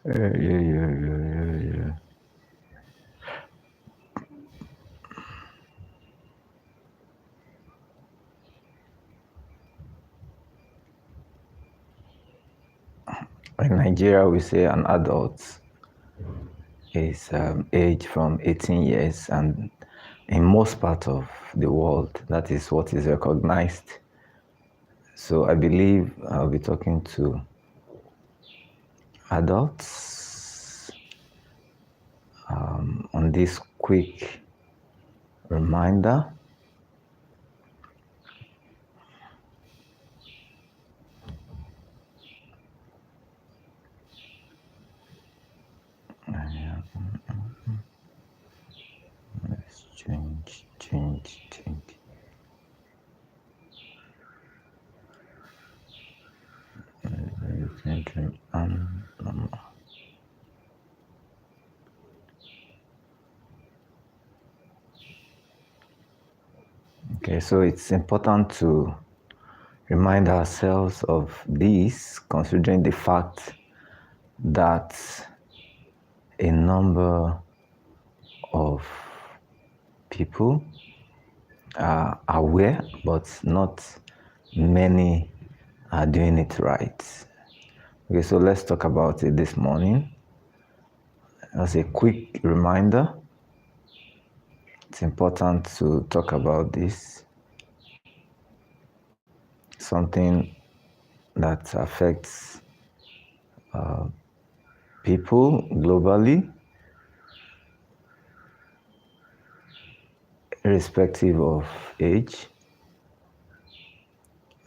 Yeah. In Nigeria, we say an adult is age from 18 years, and in most parts of the world, that is what is recognized. So I believe I'll be talking to adults on this quick reminder. Let's change. Okay, so it's important to remind ourselves of this, considering the fact that a number of people are aware, but not many are doing it right. Okay, so let's talk about it this morning. As a quick reminder, it's important to talk about this. Something that affects people globally, irrespective of age,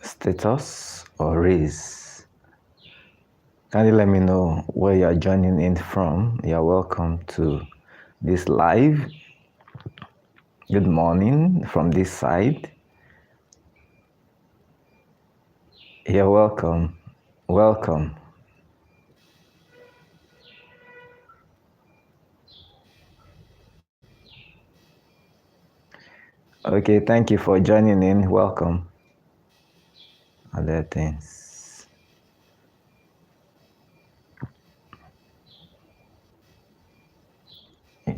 status, or race. Can you let me know where you are joining in from? You're welcome to this live. Good morning from this side. You're welcome. Welcome. Okay, thank you for joining in. Welcome. Other things. Yeah.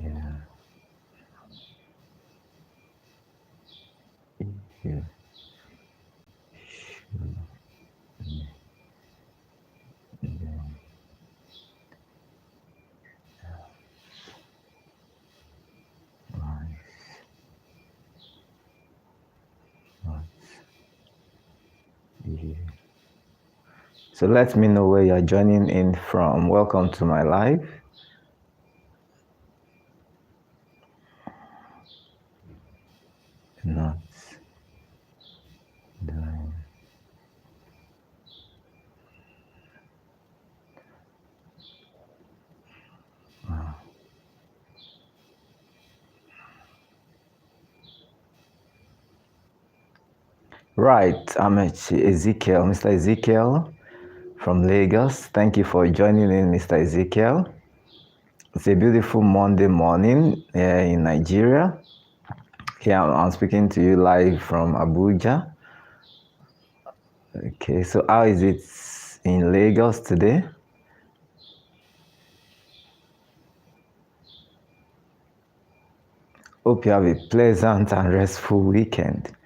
Yeah. Yeah. So let me know where you're joining in from. Welcome to my live. Not doing. Right, I'm Ezekiel, Mr. Ezekiel from Lagos. Thank you for joining in, Mr. Ezekiel. It's a beautiful Monday morning here in Nigeria. Here I'm speaking to you live from Abuja. Okay, so how is it in Lagos today? Hope you have a pleasant and restful weekend.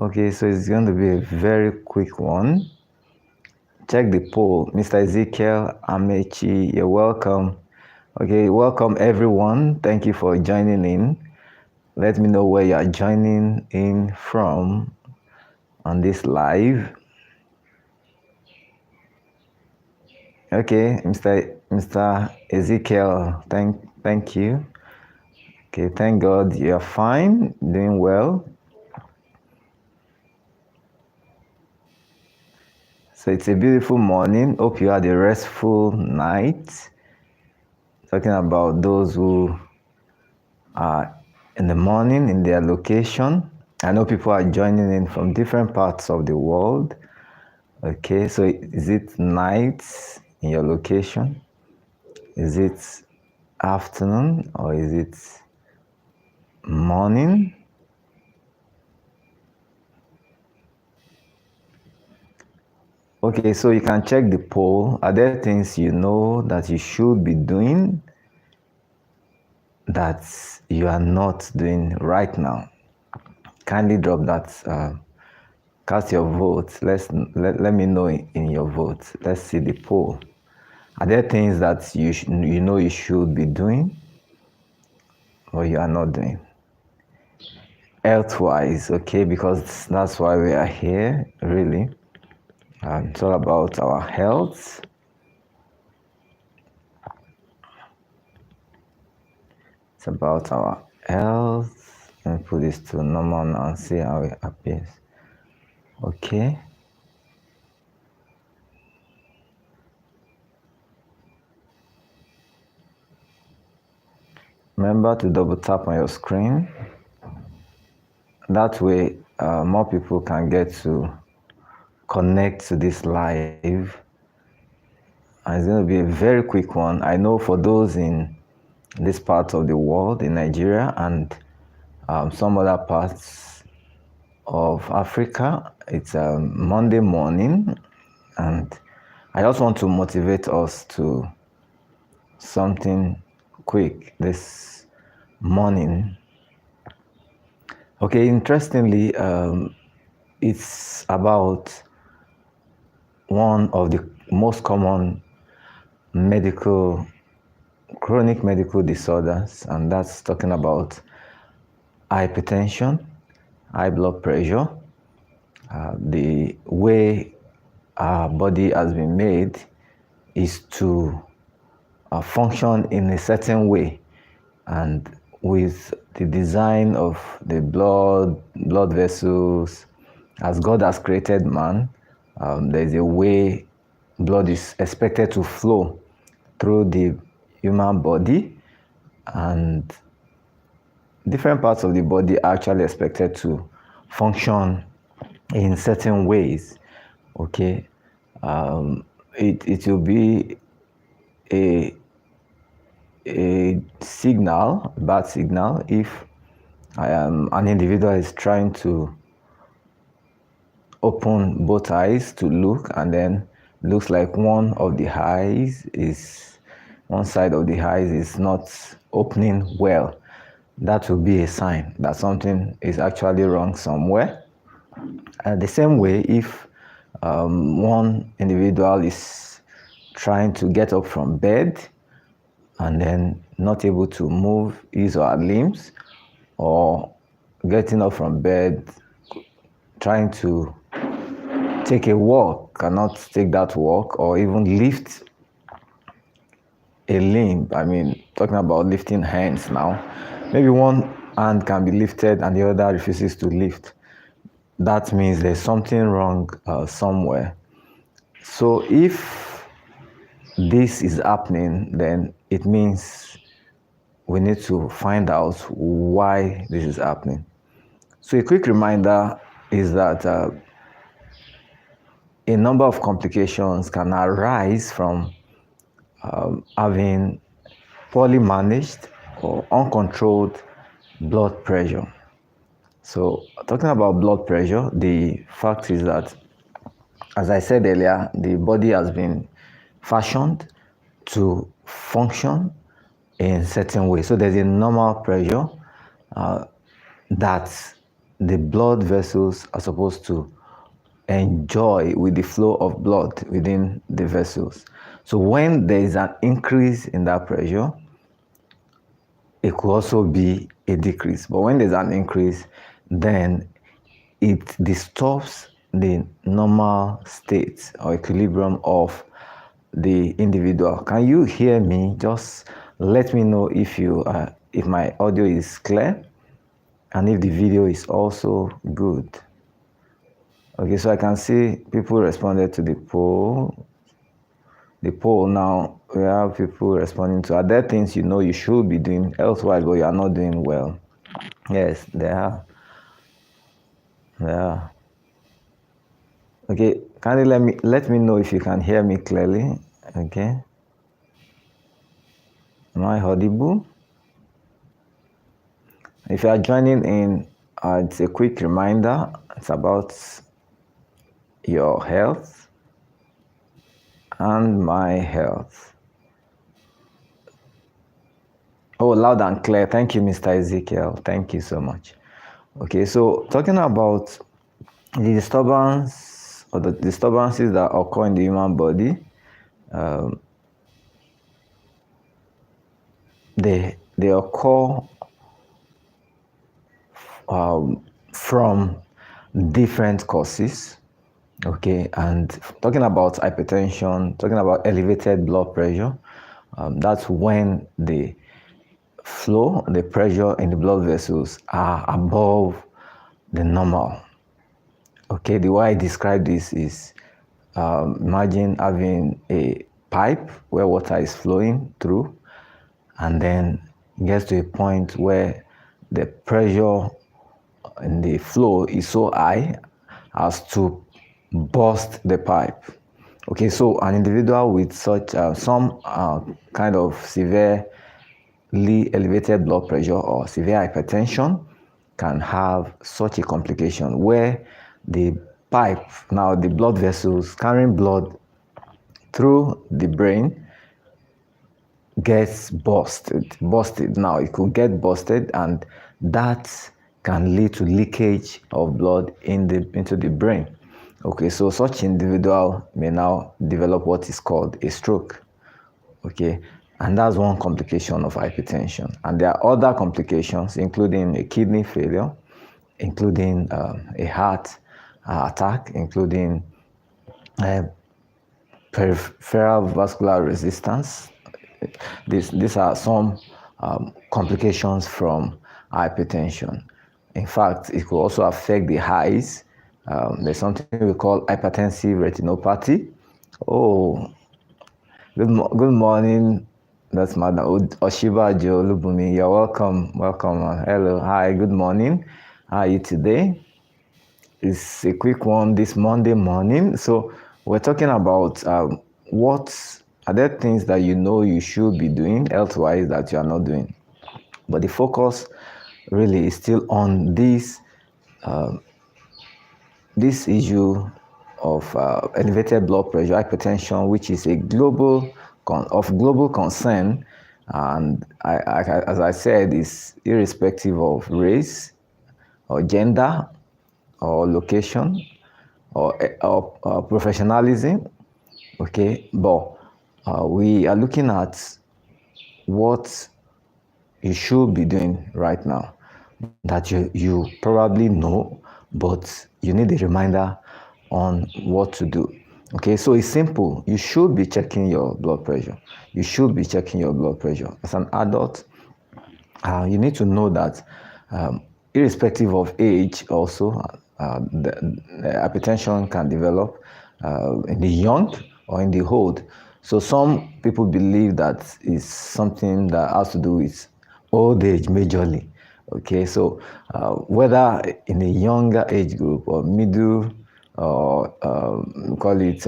Okay, so it's going to be a very quick one. Check the poll. Mr. Ezekiel Amechi, you're welcome. Okay, welcome everyone. Thank you for joining in. Let me know where you are joining in from on this live. Okay, Mr. Ezekiel, thank you. Okay, thank God you're fine, doing well. So it's a beautiful morning. Hope you had a restful night. Talking about those who are in the morning in their location. I know people are joining in from different parts of the world. Okay, so is it night in your location? Is it afternoon or is it morning? Okay, so you can check the poll. Are there things you know that you should be doing that you are not doing right now? Kindly drop that. Cast your vote. Let me know in your vote. Let's see the poll. Are there things that you know you should be doing or you are not doing? Health-wise, okay, because that's why we are here, really. It's all about our health. It's about our health. Let me put this to normal now and see how it appears. Okay. Remember to double tap on your screen. That way, more people can get to connect to this live. And it's going to be a very quick one. I know for those in this part of the world, in Nigeria and some other parts of Africa, it's Monday morning, and I just want to motivate us to something quick this morning. Okay, interestingly, it's about one of the most common chronic medical disorders, and that's talking about hypertension, high blood pressure. The way our body has been made is to function in a certain way, and with the design of the blood vessels, as God has created man, there's a way blood is expected to flow through the human body, and different parts of the body are actually expected to function in certain ways. Okay, it will be a bad signal, if an individual is trying to open both eyes to look, and then looks like one side of the eyes is not opening well. That will be a sign that something is actually wrong somewhere. The same way, if one individual is trying to get up from bed and then not able to move his or her limbs, or getting up from bed, trying to take a walk, cannot take that walk, or even lift a limb. I mean, talking about lifting hands now. Maybe one hand can be lifted and the other refuses to lift. That means there's something wrong somewhere. So if this is happening, then it means we need to find out why this is happening. So a quick reminder is that a number of complications can arise from having poorly managed or uncontrolled blood pressure. So talking about blood pressure, the fact is that, as I said earlier, the body has been fashioned to function in certain ways. So there's a normal pressure that the blood vessels are supposed to enjoy with the flow of blood within the vessels. So when there is an increase in that pressure, it could also be a decrease. But when there's an increase, then it disturbs the normal state or equilibrium of the individual. Can you hear me? Just let me know if my audio is clear and if the video is also good. Okay, so I can see people responded to the poll. The poll now, we have people responding to, are there things you know you should be doing elsewise but you are not doing well? Yes, there are. Yeah. Okay, can you let me know if you can hear me clearly? Okay. Am I audible? If you are joining in, it's a quick reminder. It's about your health. and my health. Oh, loud and clear. Thank you, Mr. Ezekiel. Thank you so much. Okay, so talking about the disturbance or the disturbances that occur in the human body, they occur from different causes. Okay, and talking about hypertension, talking about elevated blood pressure, that's when the flow, the pressure in the blood vessels are above the normal. Okay, the way I describe this is imagine having a pipe where water is flowing through, and then it gets to a point where the pressure in the flow is so high as to burst the pipe. Okay, so an individual with such some kind of severely elevated blood pressure or severe hypertension can have such a complication where the pipe, now the blood vessels carrying blood through the brain, gets busted. Now it could get busted, and that can lead to leakage of blood into the brain. Okay, so such individual may now develop what is called a stroke. Okay, and that's one complication of hypertension. And there are other complications, including a kidney failure, including a heart attack, including peripheral vascular resistance. These are some complications from hypertension. In fact, it could also affect the eyes. There's something we call hypertensive retinopathy. Oh, good morning. That's Madam Oshiba Jo Lubumi. You're welcome. Welcome. Hello. Hi. Good morning. How are you today? It's a quick one this Monday morning. So we're talking about what are there things that you know you should be doing health-wise that you are not doing. But the focus really is still on this issue of elevated blood pressure, hypertension, which is a global concern, and as I said, is irrespective of race or gender or location or professionalism. Okay, but we are looking at what you should be doing right now that you probably know, but you need a reminder on what to do. Okay, so it's simple. You should be checking your blood pressure. You should be checking your blood pressure. As an adult, you need to know that irrespective of age also, the hypertension can develop in the young or in the old. So some people believe that it's something that has to do with old age majorly. Okay, so whether in a younger age group or middle or call it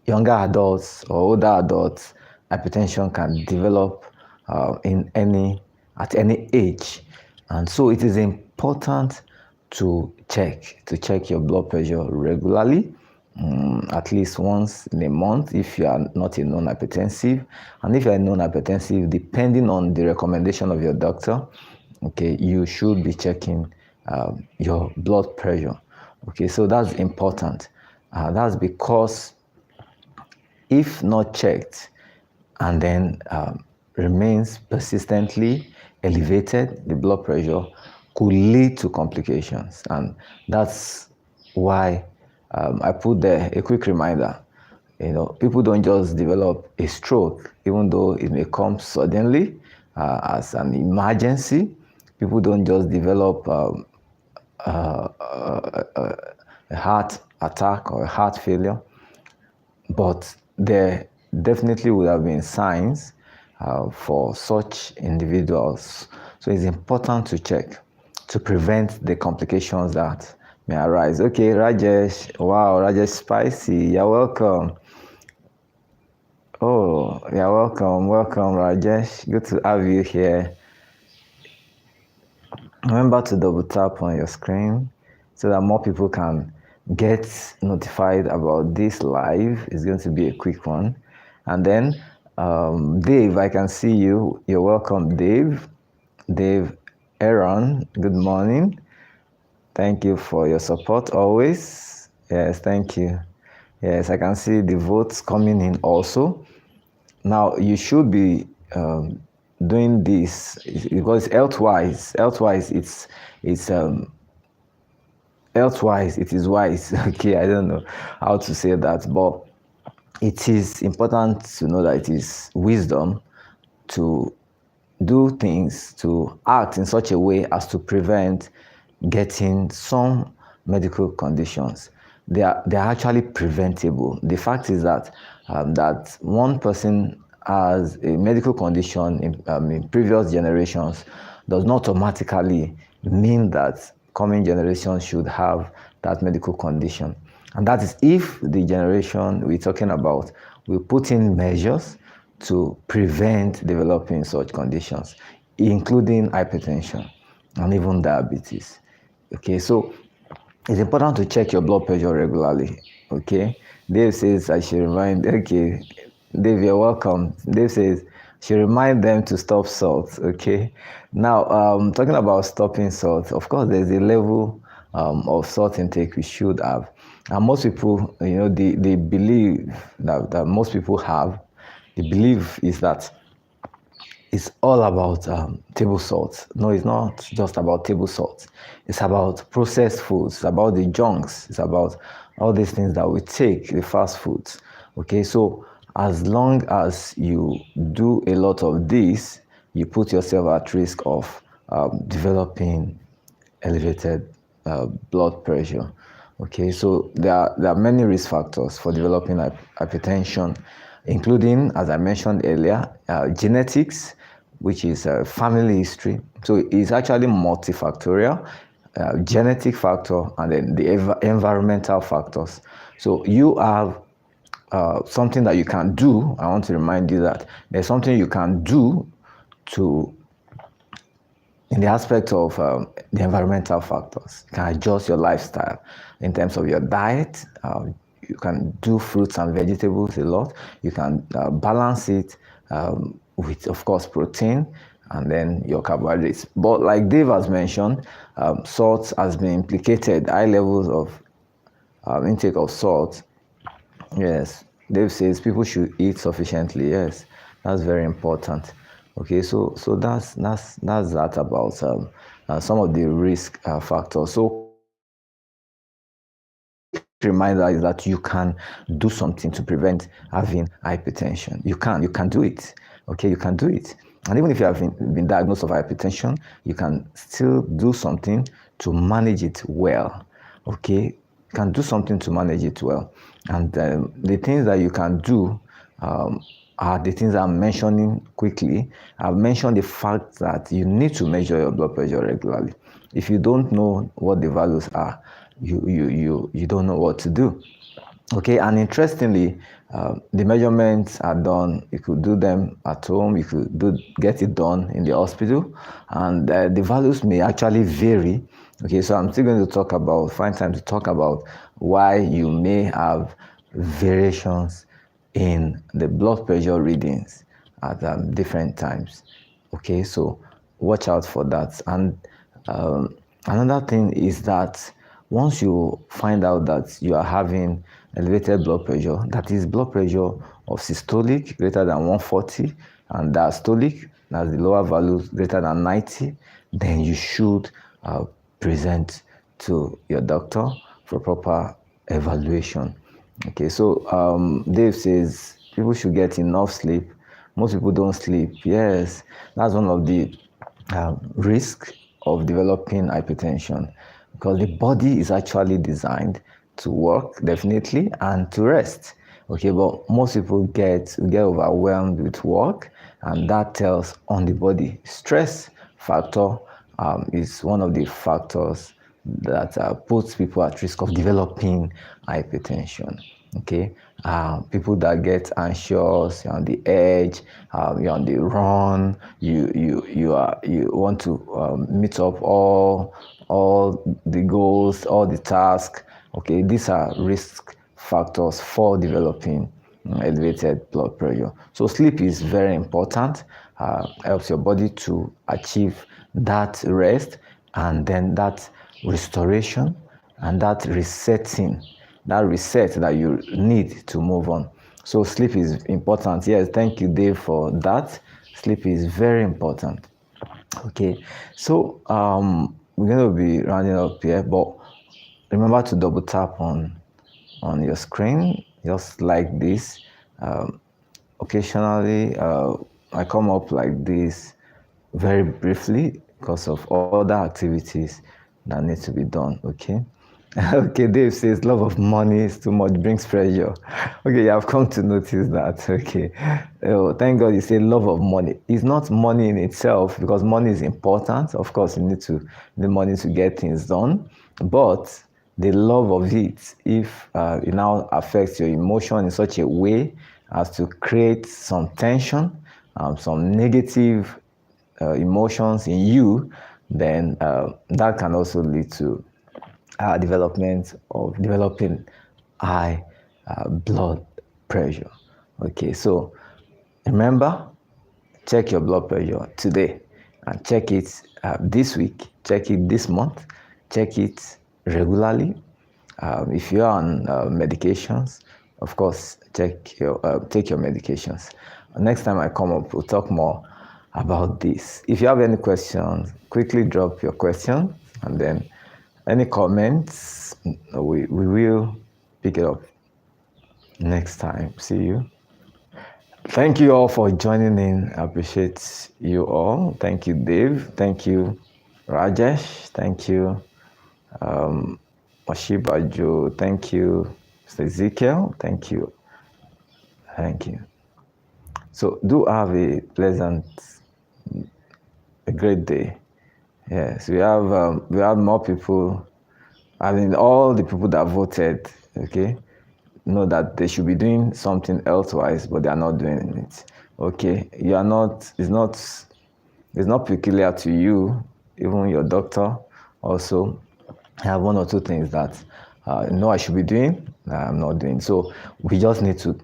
younger adults or older adults, hypertension can develop at any age, and so it is important to check your blood pressure regularly, at least once in a month if you are not a non-hypertensive, and if you are a non-hypertensive, depending on the recommendation of your doctor, okay, you should be checking your blood pressure. Okay, so that's important. That's because if not checked and then remains persistently elevated, the blood pressure could lead to complications. And that's why I put there a quick reminder. You know, people don't just develop a stroke, even though it may come suddenly as an emergency. People don't just develop a heart attack or a heart failure, but there definitely would have been signs for such individuals. So it's important to check to prevent the complications that may arise. Okay, Rajesh. Wow, Rajesh Spicy. You're welcome. Oh, you're welcome. Welcome, Rajesh. Good to have you here. Remember to double tap on your screen so that more people can get notified about this live. It's going to be a quick one. And then Dave, I can see you. You're welcome, Dave. Dave Aaron, good morning. Thank you for your support always. Yes, thank you. Yes, I can see the votes coming in also. Now, you should be doing this because health-wise, it is wise. Okay, I don't know how to say that, but it is important to know that it is wisdom to do things, to act in such a way as to prevent getting some medical conditions. They are actually preventable. The fact is that that one person has a medical condition in previous generations does not automatically mean that coming generations should have that medical condition. And that is if the generation we're talking about will put in measures to prevent developing such conditions, including hypertension and even diabetes. Okay, so it's important to check your blood pressure regularly. Okay, Dave says I should remind. Okay, Dave, you're welcome. Dave says should remind them to stop salt. Okay, now talking about stopping salt, of course, there's a level of salt intake we should have, and most people, they believe that most people have. The belief is that it's all about table salt. No, it's not just about table salt. It's about processed foods. It's about the junks. It's about all these things that we take, the fast foods. Okay, so as long as you do a lot of this, you put yourself at risk of developing elevated blood pressure. Okay, so there are many risk factors for developing hypertension, including, as I mentioned earlier, genetics, which is family history. So it's actually multifactorial, genetic factor, and then the environmental factors. So you have something that you can do. I want to remind you that there's something you can do to in the aspect of the environmental factors. You can adjust your lifestyle in terms of your diet. You can do fruits and vegetables a lot. You can balance it with, of course, protein and then your carbohydrates. But like Dave has mentioned, salt has been implicated. High levels of intake of salt. Yes, Dave says people should eat sufficiently. Yes, that's very important. Okay, so that's that about some of the risk factors. So quick reminder is that you can do something to prevent having hypertension. You can do it. Okay, you can do it. And even if you have been diagnosed with hypertension, you can still do something to manage it well. Okay, you can do something to manage it well. And the things that you can do are the things I'm mentioning quickly. I've mentioned the fact that you need to measure your blood pressure regularly. If you don't know what the values are, you don't know what to do. Okay, and interestingly, the measurements are done. You could do them at home. You could get it done in the hospital, and the values may actually vary. Okay, so I'm still going to find time to talk about why you may have variations in the blood pressure readings at different times. Okay, so watch out for that. And another thing is that once you find out that you are having elevated blood pressure, that is blood pressure of systolic greater than 140 and diastolic, that's the lower values, greater than 90, then you should present to your doctor for proper evaluation. Okay, so Dave says people should get enough sleep. Most people don't sleep. Yes, that's one of the risk of developing hypertension, because the body is actually designed to work definitely and to rest. Okay, but most people get overwhelmed with work, and that tells on the body. Stress factor is one of the factors that puts people at risk of developing hypertension. Okay, people that get anxious, you're on the edge, you're on the run, you want to meet up all the goals, all the tasks, Okay, these are risk factors for developing elevated blood pressure. So sleep is very important, helps your body to achieve that rest and then that restoration and that resetting, that reset that you need to move on. So sleep is important. Yes, thank you, Dave, for that. Sleep is very important. Okay, so we're going to be rounding up here, but remember to double tap on your screen, just like this. Occasionally, I come up like this very briefly because of other activities that need to be done. Okay. Okay, Dave says love of money is too much, brings pressure. Okay, I've come to notice that. Okay. Oh, thank God you say love of money. It's not money in itself because money is important. Of course, you need money to get things done. But the love of it, if it now affects your emotion in such a way as to create some tension, some negative emotions in you, then that can also lead to developing high blood pressure. Okay, so remember, check your blood pressure today and check it this week, check it this month, check it regularly. If you are on medications, of course, take your medications. Next time I come up, we'll talk more about this. If you have any questions, quickly drop your question, and then any comments, we will pick it up next time. See you. Thank you all for joining in. I appreciate you all. Thank you, Dave. Thank you, Rajesh. Thank you, Oshibajo. Thank you, Mr. Ezekiel. Thank you. Thank you. So do have a pleasant, a great day. Yes, we have more people. I mean, all the people that voted, okay, know that they should be doing something elsewise, but they are not doing it. Okay, you are not. It's not peculiar to you. Even your doctor also have one or two things that know I should be doing, I'm not doing. So we just need to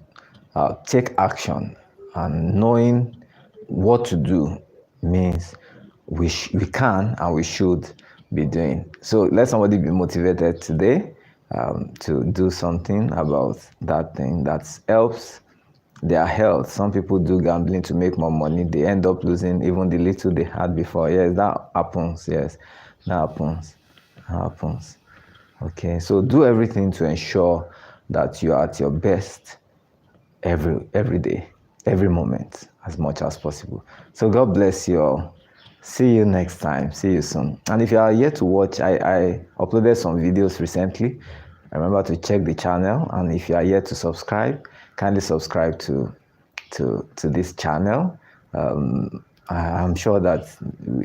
take action, and knowing what to do means we can and we should be doing. So let somebody be motivated today to do something about that thing that helps their health. Some people do gambling to make more money. They end up losing even the little they had before. Yes, that happens. Yes, that happens. That happens. Okay, so do everything to ensure that you are at your best every day, every moment, as much as possible. So God bless you all. See you next time. See you soon. And if you are yet to watch, I uploaded some videos recently. Remember to check the channel. And if you are yet to subscribe, kindly subscribe to this channel. I'm sure that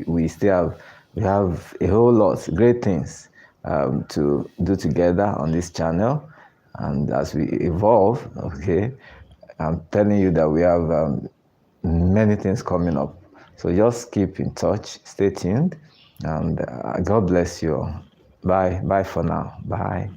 we still have a whole lot great things to do together on this channel. And as we evolve, okay, I'm telling you that we have many things coming up. So just keep in touch, stay tuned, and God bless you all. Bye. Bye for now. Bye.